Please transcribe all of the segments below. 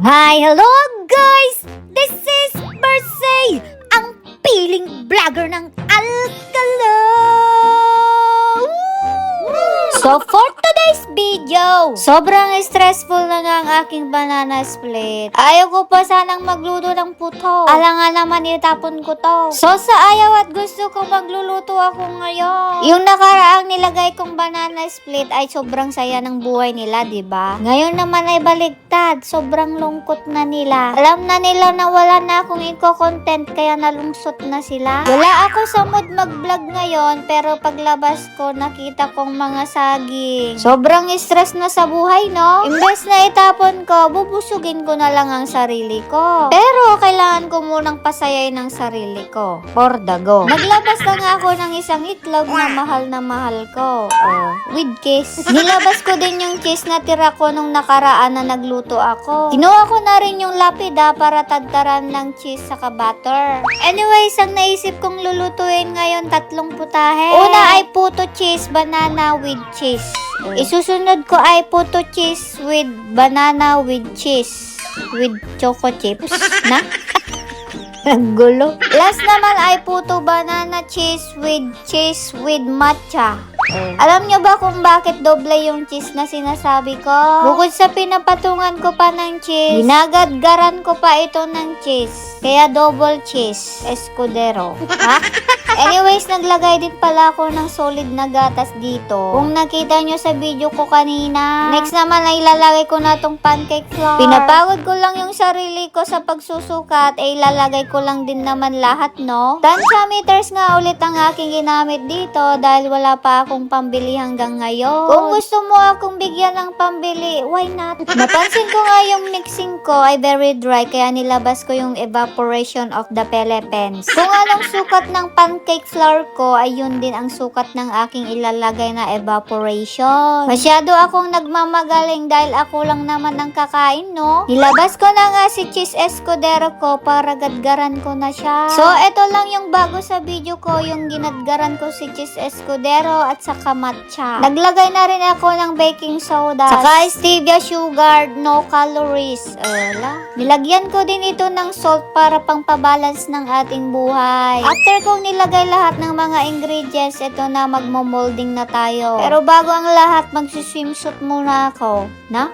Hi, hello guys! This is Mercy, ang piling vlogger ng Alcalo! So for today's video, sobrang stressful na nga ang aking banana split. Ayaw ko pa sanang magluto ng puto. Alangan naman itapon ko to. So sa ayaw at gusto kong magluluto ako ngayon. Yung nakaraang nilagay kong banana split ay sobrang saya ng buhay nila, diba? Ngayon naman ay baliktad. Sobrang lungkot na nila. Alam na nila na wala na akong content kaya nalungsot na sila. Wala ako sa mood mag-vlog ngayon pero paglabas ko nakita kong mga saging. Sobrang stress na sa buhay, no? Imbes na itapon ko, bubusugin ko na lang ang sarili ko. Pero kailangan ko munang pasayain ang sarili ko. For the go. Naglabas na nga ako ng isang itlog na mahal ko. With cheese. Nilabas ko din yung cheese na tira ko nung nakaraan na nagluto ako. Kinuha ko na rin yung lapida para tagtaran ng cheese sa butter. Anyways, ang naisip kong lulutuin ngayon, 3 putahe. Una ay puto cheese, banana with cheese. Isusunod ko ay puto cheese with banana with cheese. With choco chips. Na? Ang gulo. Last naman ay puto banana cheese with matcha. Alam nyo ba kung bakit doble yung cheese na sinasabi ko? Bukod sa pinapatungan ko pa ng cheese, ginagadgaran ko pa ito ng cheese. Kaya double cheese, escudero. Ha? Anyways, naglagay din pala ako ng solid na gatas dito. Kung nakita nyo sa video ko kanina. Next naman ay ilalagay ko na tong pancake flour. Pinapagod ko lang yung sarili ko sa pagsusukat. Ilalagay ko lang din naman lahat, no? Tansya meters nga ulit ang aking ginamit dito dahil wala pa akong pambili hanggang ngayon. Kung gusto mo akong bigyan ng pambili, why not? Napansin ko nga yung mixing ko ay very dry kaya nilabas ko yung evaporation of the Philippines. Kung anong sukat ng pancake flour ko ay yun din ang sukat ng aking ilalagay na evaporation. Masyado akong nagmamagaling dahil ako lang naman ang kakain, no? Nilabas ko na nga si cheese escudero ko para gadgaran ko na siya. So, ito lang yung bago sa video ko, yung ginadgaran ko si cheese escudero at saka matcha. Naglagay na rin ako ng baking soda. Saka stevia sugar, no calories. Nilagyan ko din ito ng salt para pang pabalance ng ating buhay. After kong nilagay lahat ng mga ingredients, ito na magmo-molding na tayo. Pero bago ang lahat, magsi-swimsuit muna ako. Na?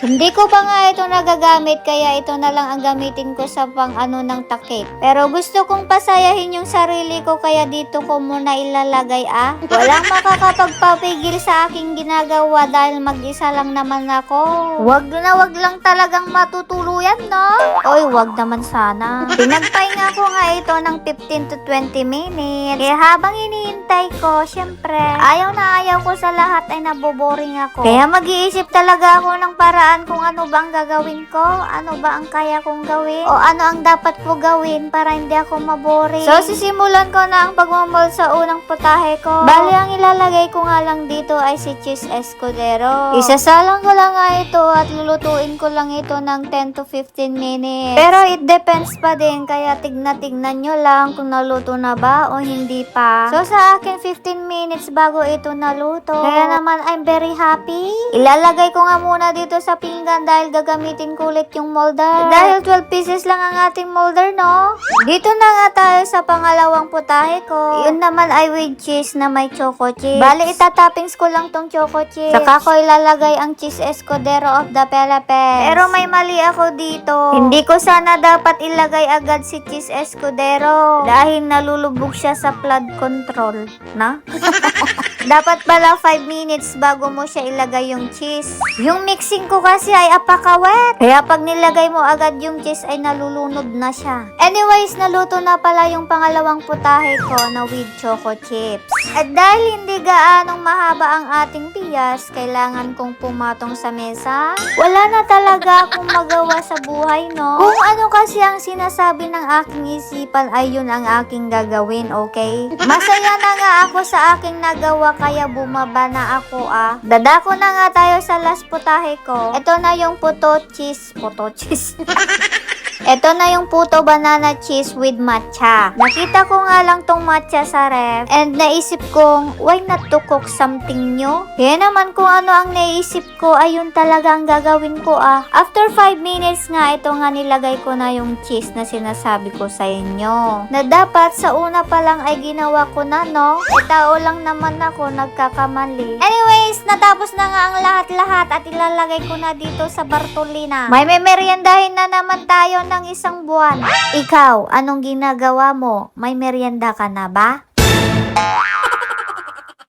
Hindi ko pa nga ito nagagamit kaya ito na lang ang gamitin ko sa pang-ano ng takip. Pero gusto kong pasayahin yung sarili ko kaya dito ko muna ilalagay Walang makakapagpapigil sa aking ginagawa dahil mag-isa lang naman ako. Wag lang talagang matutuluyan, no? Oy, wag naman sana. Pinagpahinga ko nga ito ng 15 to 20 minutes. Kaya habang iniintay ko, syempre, ayaw na ayaw ko sa lahat ay naboboring ako. Kaya mag-iisip talaga ako ng paraan kung ano ba ang gagawin ko, ano ba ang kaya kong gawin, o ano ang dapat ko gawin para hindi ako maboring. So, sisimulan ko na ang pagmamold sa unang putahe ko. Bali, ang ilalagay ko nga lang dito ay si cheese escudero. Isasalang ko lang nga ito at lulutuin ko lang ito ng 10 to 15 minutes. Pero it depends pa din, kaya tignan nyo lang kung naluto na ba o hindi pa. So, sa akin, 15 minutes bago ito naluto. Kaya naman, I'm very happy. Ilalagay ko nga muna dito sa pinggan dahil gagamitin ko ulit yung molder. Dahil 12 pieces lang ang ating molder, no? Dito na nga tayo sa pangalawang putahe ko. Yun naman ay with cheese na may choco chips. Bali, itatoppings ko lang tong choco chips. Saka ko ilalagay ang cheese escudero of the Philippines. Pero may mali ako dito. Hindi ko sana dapat ilagay agad si cheese escudero dahil nalulubog siya sa flood control. Na? Dapat pala 5 minutes bago mo siya ilagay yung cheese. Yung mixing ko kasi ay apakawet. Kaya pag nilagay mo agad yung cheese ay nalulunod na siya. Anyways, naluto na pala yung pangalawang putahe ko na with choco chips. At dahil hindi gaanong mahaba ang ating bias, kailangan kong pumatong sa mesa. Wala na talaga akong magawa sa buhay, no? Kung ano kasi ang sinasabi ng aking isipan ay yun ang aking gagawin, okay? Masaya na nga ako sa aking nagawa kaya bumaba na ako Dadako na nga tayo sa last putahe ko. Ito na yung puto cheese. Ito na yung puto banana cheese with matcha. Nakita ko nga lang tong matcha sa ref and naisip kong, why not to cook something new? Kaya naman kung ano ang naisip ko, ayun talaga ang gagawin ko ah. After 5 minutes nga, ito nga nilagay ko na yung cheese na sinasabi ko sa inyo. Na dapat sa una pa lang ay ginawa ko na, no? Tao lang naman ako, nagkakamali. Anyways, natapos na nga ang lahat-lahat at ilalagay ko na dito sa Bartolina. May memeryendahin na naman tayo ng isang buwan. Ikaw, anong ginagawa mo? May merienda ka na ba?